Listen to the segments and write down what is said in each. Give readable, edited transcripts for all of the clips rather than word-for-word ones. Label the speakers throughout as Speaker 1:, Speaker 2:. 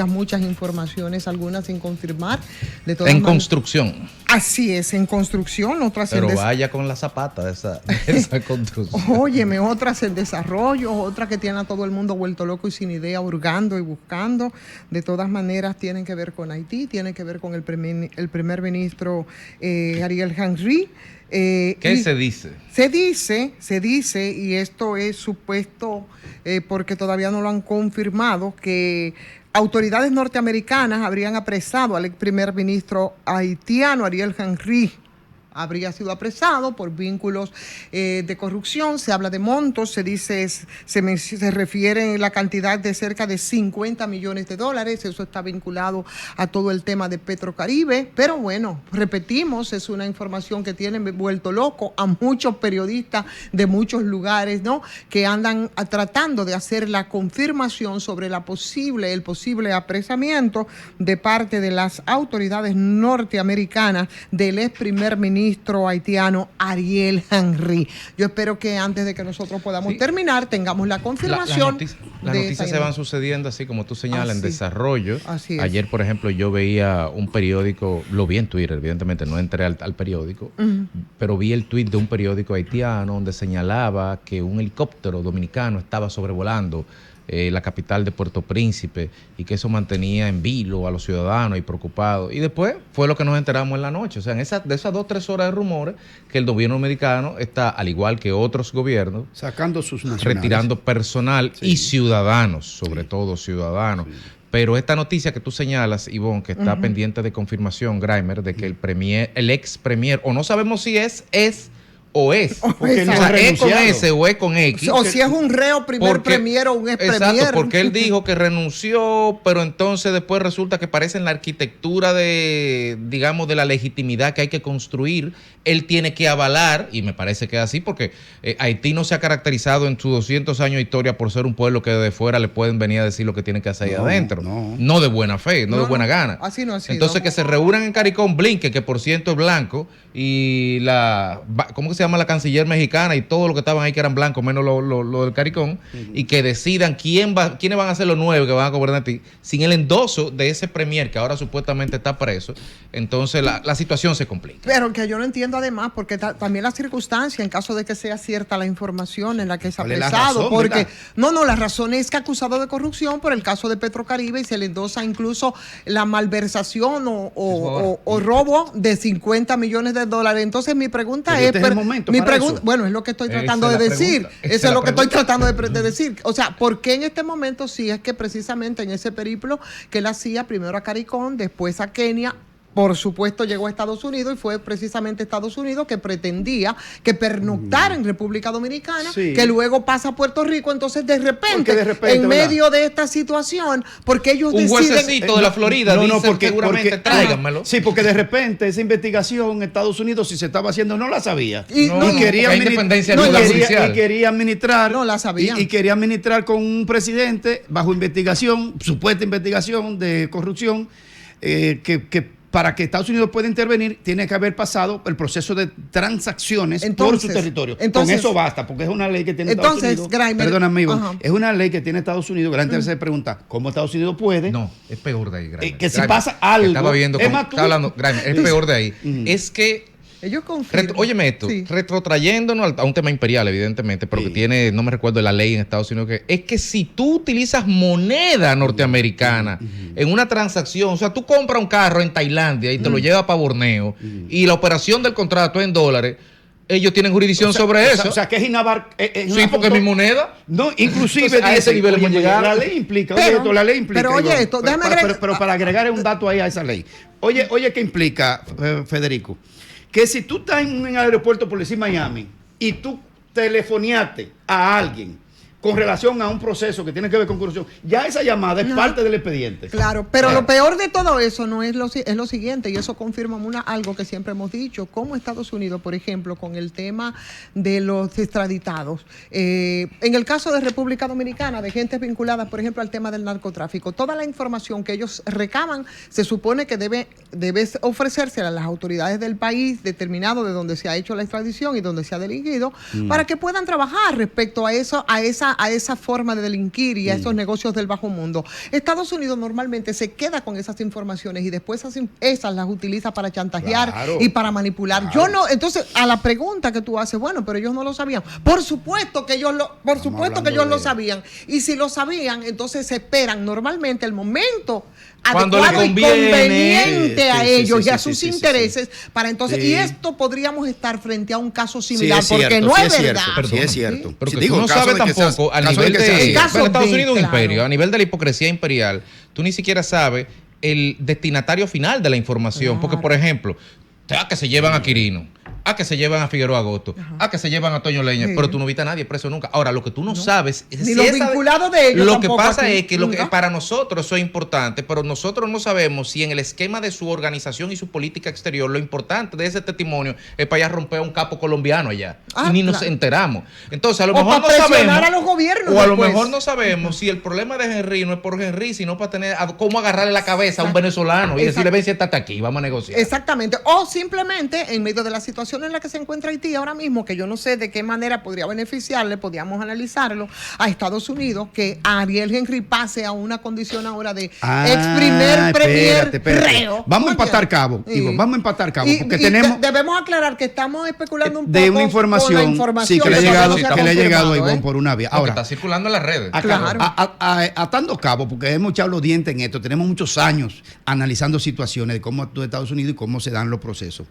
Speaker 1: muchas informaciones, algunas sin confirmar.
Speaker 2: En construcción.
Speaker 1: Así es, en construcción, otras
Speaker 2: Pero vaya con la zapata de esa construcción.
Speaker 1: Óyeme, otras en desarrollo, otras que tienen a todo el mundo vuelto loco y sin idea, hurgando y buscando. De todas maneras, tienen que ver con Haití, tienen que ver con el primer ministro Ariel Henry.
Speaker 2: ¿Qué se dice?
Speaker 1: Se dice, y esto es supuesto porque todavía no lo han confirmado, que autoridades norteamericanas habrían apresado al ex primer ministro haitiano Ariel Henry. Habría sido apresado por vínculos de corrupción. Se habla de montos, se dice, se refiere a la cantidad de cerca de $50 millones. Eso está vinculado a todo el tema de Petrocaribe. Pero bueno, repetimos, es una información que tiene vuelto loco a muchos periodistas de muchos lugares, ¿no? Que andan tratando de hacer la confirmación sobre el posible apresamiento de parte de las autoridades norteamericanas del ex primer ministro haitiano Ariel Henry. Yo espero que antes de que nosotros podamos terminar tengamos la confirmación.
Speaker 2: Las noticias se van sucediendo así como tú señalas, en desarrollo.
Speaker 1: Así es.
Speaker 2: Ayer, por ejemplo, yo veía un periódico, lo vi en Twitter, evidentemente no entré al periódico, pero vi el tuit de un periódico haitiano donde señalaba que un helicóptero dominicano estaba sobrevolando la capital de Puerto Príncipe y que eso mantenía en vilo a los ciudadanos y preocupados. Y después fue lo que nos enteramos en la noche. O sea, de esas 2-3 horas de rumores que el gobierno americano está, al igual que otros gobiernos,
Speaker 3: sacando sus nacionales,
Speaker 2: retirando personal y ciudadanos, sobre todo ciudadanos. Sí. Pero esta noticia que tú señalas, Ivonne, que está pendiente de confirmación, Grimer, de que el ex premier, o no sabemos si es o es. Porque no es con S o es con X.
Speaker 1: O si es un reo premier o un ex premier.
Speaker 2: Exacto, porque él dijo que renunció, pero entonces después resulta que parece en la arquitectura de, digamos, de la legitimidad que hay que construir. Él tiene que avalar, y me parece que es así, porque Haití no se ha caracterizado en sus 200 años de historia por ser un pueblo que desde fuera le pueden venir a decir lo que tiene que hacer ahí adentro. No de buena fe, no de buena gana.
Speaker 1: Así no ha sido.
Speaker 2: Entonces que se reúnan en Caricón Blinken, que por cierto es blanco, y ¿cómo que se llama la canciller mexicana y todo lo que estaban ahí que eran blancos, menos lo del Caricón, y que decidan quiénes van a ser los nuevos que van a gobernar Haití, sin el endoso de ese premier que ahora supuestamente está preso. Entonces la situación se complica.
Speaker 1: Pero que yo no entiendo además, porque también la circunstancia, en caso de que sea cierta la información en la que es apresado, porque la razón es que acusado de corrupción por el caso de Petrocaribe y se le endosa incluso la malversación o robo de $50 millones. Entonces mi pregunta es, bueno, es lo que estoy tratando de decir. Eso es lo que estoy tratando de decir. O sea, ¿por qué en este momento sí es que precisamente en ese periplo que él hacía primero a Caricón, después a Kenia, por supuesto llegó a Estados Unidos y fue precisamente Estados Unidos que pretendía que pernoctara en República Dominicana, que luego pasa a Puerto Rico? Entonces de repente en medio de esta situación, porque ellos deciden...
Speaker 2: Un juececito de la Florida dice seguramente tráiganmelo.
Speaker 3: Sí, porque de repente esa investigación en Estados Unidos, si se estaba haciendo, no la sabía.
Speaker 2: Y quería
Speaker 3: administrar...
Speaker 1: No la sabía.
Speaker 3: Y quería administrar con un presidente bajo investigación, supuesta investigación de corrupción, que para que Estados Unidos pueda intervenir, tiene que haber pasado el proceso de transacciones por su territorio. Con eso basta, porque es una ley que tiene Estados Unidos. Perdóname, es una ley que tiene Estados Unidos. La gente se pregunta, ¿cómo Estados Unidos puede?
Speaker 2: No, es peor de ahí, Grimer.
Speaker 3: Que si pasa algo...
Speaker 2: Estaba viendo, está hablando, Grimer, es peor de ahí. Es que
Speaker 1: ellos confirman.
Speaker 2: Óyeme esto, retrotrayéndonos a un tema imperial, evidentemente, pero que tiene, no me recuerdo la ley en Estados Unidos, que es que si tú utilizas moneda norteamericana en una transacción, o sea, tú compras un carro en Tailandia y te lo llevas para Borneo, y la operación del contrato es en dólares, ellos tienen juuridición sobre eso.
Speaker 3: O sea, que es inabarcable.
Speaker 2: Sí, porque es mi moneda.
Speaker 3: No, inclusive entonces,
Speaker 2: a ese nivel hemos llegado.
Speaker 3: La ley implica, pero para agregar un dato ahí a esa ley. Oye, ¿qué implica, Federico? Que si tú estás en un aeropuerto por decir Miami y tú telefoneaste a alguien con relación a un proceso que tiene que ver con corrupción, ya esa llamada es parte del expediente.
Speaker 1: Claro, pero lo peor de todo eso no es lo siguiente, y eso confirma algo que siempre hemos dicho, como Estados Unidos, por ejemplo, con el tema de los extraditados. En el caso de República Dominicana, de gente vinculada, por ejemplo, al tema del narcotráfico, toda la información que ellos recaban se supone que debe ofrecérsela a las autoridades del país determinado de donde se ha hecho la extradición y donde se ha delinquido, para que puedan trabajar respecto a esa a esa forma de delinquir y a esos negocios del bajo mundo. Estados Unidos normalmente se queda con esas informaciones y después esas las utiliza para chantajear y para manipular. Yo no, entonces, a la pregunta que tú haces, bueno, pero ellos no lo sabían. Por supuesto que ellos lo sabían. Y si lo sabían, entonces se esperan normalmente el momento
Speaker 2: cuando
Speaker 1: adecuado
Speaker 2: le
Speaker 1: conveniente a ellos y a sus
Speaker 3: sí,
Speaker 1: intereses para entonces, y esto podríamos estar frente a un caso similar, porque no
Speaker 3: sí
Speaker 1: es verdad.
Speaker 3: Sí, es cierto.
Speaker 2: Pero
Speaker 3: Sí,
Speaker 2: que
Speaker 3: digo,
Speaker 2: tú no
Speaker 3: caso
Speaker 2: sabes
Speaker 3: de que
Speaker 2: tampoco, a
Speaker 3: caso
Speaker 2: nivel
Speaker 3: de que sea
Speaker 2: de
Speaker 3: así.
Speaker 1: caso
Speaker 2: Estados
Speaker 1: de,
Speaker 2: Unidos es un
Speaker 1: claro.
Speaker 2: imperio, a nivel de la hipocresía imperial, tú ni siquiera sabes el destinatario final de la información,
Speaker 1: Claro.
Speaker 2: porque por ejemplo, que se llevan a Quirino, que se llevan a Figueroa Agosto, que se llevan a Toño Leña,
Speaker 1: Sí.
Speaker 2: pero tú no viste a nadie preso nunca. Ahora, lo que tú no sabes es
Speaker 1: Ni
Speaker 2: si
Speaker 1: los
Speaker 2: esa-
Speaker 1: vinculados de ellos
Speaker 2: Lo que
Speaker 1: tampoco
Speaker 2: pasa
Speaker 1: aquí,
Speaker 2: es que, lo que
Speaker 1: nunca.
Speaker 2: para nosotros eso es importante, pero nosotros no sabemos si en el esquema de su organización y su política exterior, lo importante de ese testimonio es para allá romper a un capo colombiano allá. Y ni nos
Speaker 1: Claro.
Speaker 2: enteramos. Entonces, a lo
Speaker 1: O
Speaker 2: mejor
Speaker 1: para
Speaker 2: no
Speaker 1: presionar
Speaker 2: sabemos.
Speaker 1: a los gobiernos
Speaker 2: O a lo
Speaker 1: después.
Speaker 2: mejor no sabemos si el problema de Henry no es por Henry, sino para tener cómo agarrarle la cabeza a un venezolano y decirle, ven, siéntate aquí, vamos a negociar.
Speaker 1: Exactamente. O simplemente, en medio de la situación en la que se encuentra Haití ahora mismo, que yo no sé de qué manera podría beneficiarle, podríamos analizarlo, a Estados Unidos, que Ariel Henry pase a una condición ahora de ex primer premier reo.
Speaker 3: Vamos a
Speaker 1: ¿Tú
Speaker 3: empatar
Speaker 1: entiendes?
Speaker 3: cabo, Ivo, vamos a empatar cabo, porque
Speaker 1: Y
Speaker 3: tenemos
Speaker 1: debemos aclarar que estamos especulando un poco
Speaker 3: de una
Speaker 1: con la
Speaker 3: información,
Speaker 1: información
Speaker 3: que le ha
Speaker 1: todavía
Speaker 3: llegado,
Speaker 1: no se ha
Speaker 3: que le ha llegado a
Speaker 1: confirmado,
Speaker 3: Ivonne por una vía.
Speaker 2: Porque
Speaker 3: Ahora,
Speaker 2: está circulando en las redes.
Speaker 1: Claro.
Speaker 3: atando cabo, porque hemos echado los dientes en esto, tenemos muchos años analizando situaciones de cómo actúa Estados Unidos y cómo se dan los procesos.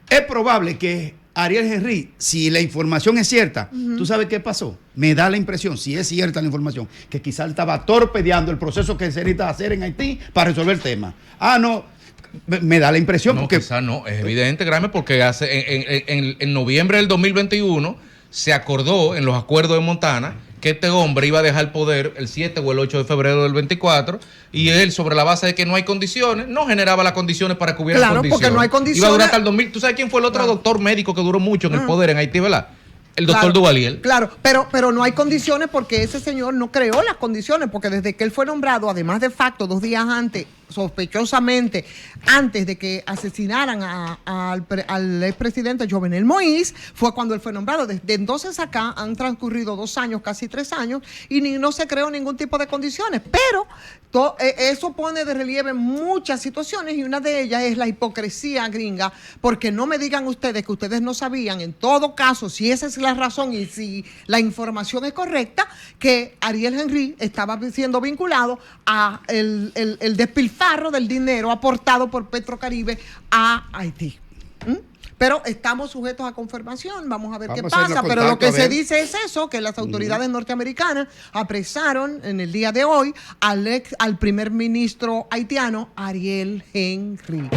Speaker 3: Es probable que Ariel Henry, si la información es cierta, ¿tú sabes qué pasó? Me da la impresión, si es cierta la información, que quizás él estaba torpedeando el proceso que se necesita hacer en Haití para resolver el tema. No, me da la impresión
Speaker 2: No,
Speaker 3: porque...
Speaker 2: quizá no, es evidente, Grame, porque en noviembre del 2021 se acordó en los acuerdos de Montana que este hombre iba a dejar el poder el 7 o el 8 de febrero del 24 y él, sobre la base de que no hay condiciones, no generaba las condiciones para que hubiera
Speaker 1: Claro,
Speaker 2: condiciones.
Speaker 1: porque no hay condiciones.
Speaker 2: Iba a durar hasta el 2000. ¿Tú sabes quién fue el otro doctor médico que duró mucho en el poder en Haití, verdad? El doctor Duvalier.
Speaker 1: Claro, pero no hay condiciones porque ese señor no creó las condiciones, porque desde que él fue nombrado, además de facto, 2 días antes, sospechosamente, antes de que asesinaran al expresidente Jovenel Moïse, fue cuando él fue nombrado. Desde entonces acá han transcurrido 2 años, casi 3 años, y no se creó ningún tipo de condiciones. Pero eso pone de relieve muchas situaciones y una de ellas es la hipocresía gringa, porque no me digan ustedes que ustedes no sabían, en todo caso, si esa es la razón y si la información es correcta, que Ariel Henry estaba siendo vinculado a el despilfarro del dinero aportado por Petrocaribe a Haití. Pero estamos sujetos a confirmación, vamos a ver qué pasa, pero lo que se dice es eso, que las autoridades norteamericanas apresaron en el día de hoy al primer ministro haitiano, Ariel Henry.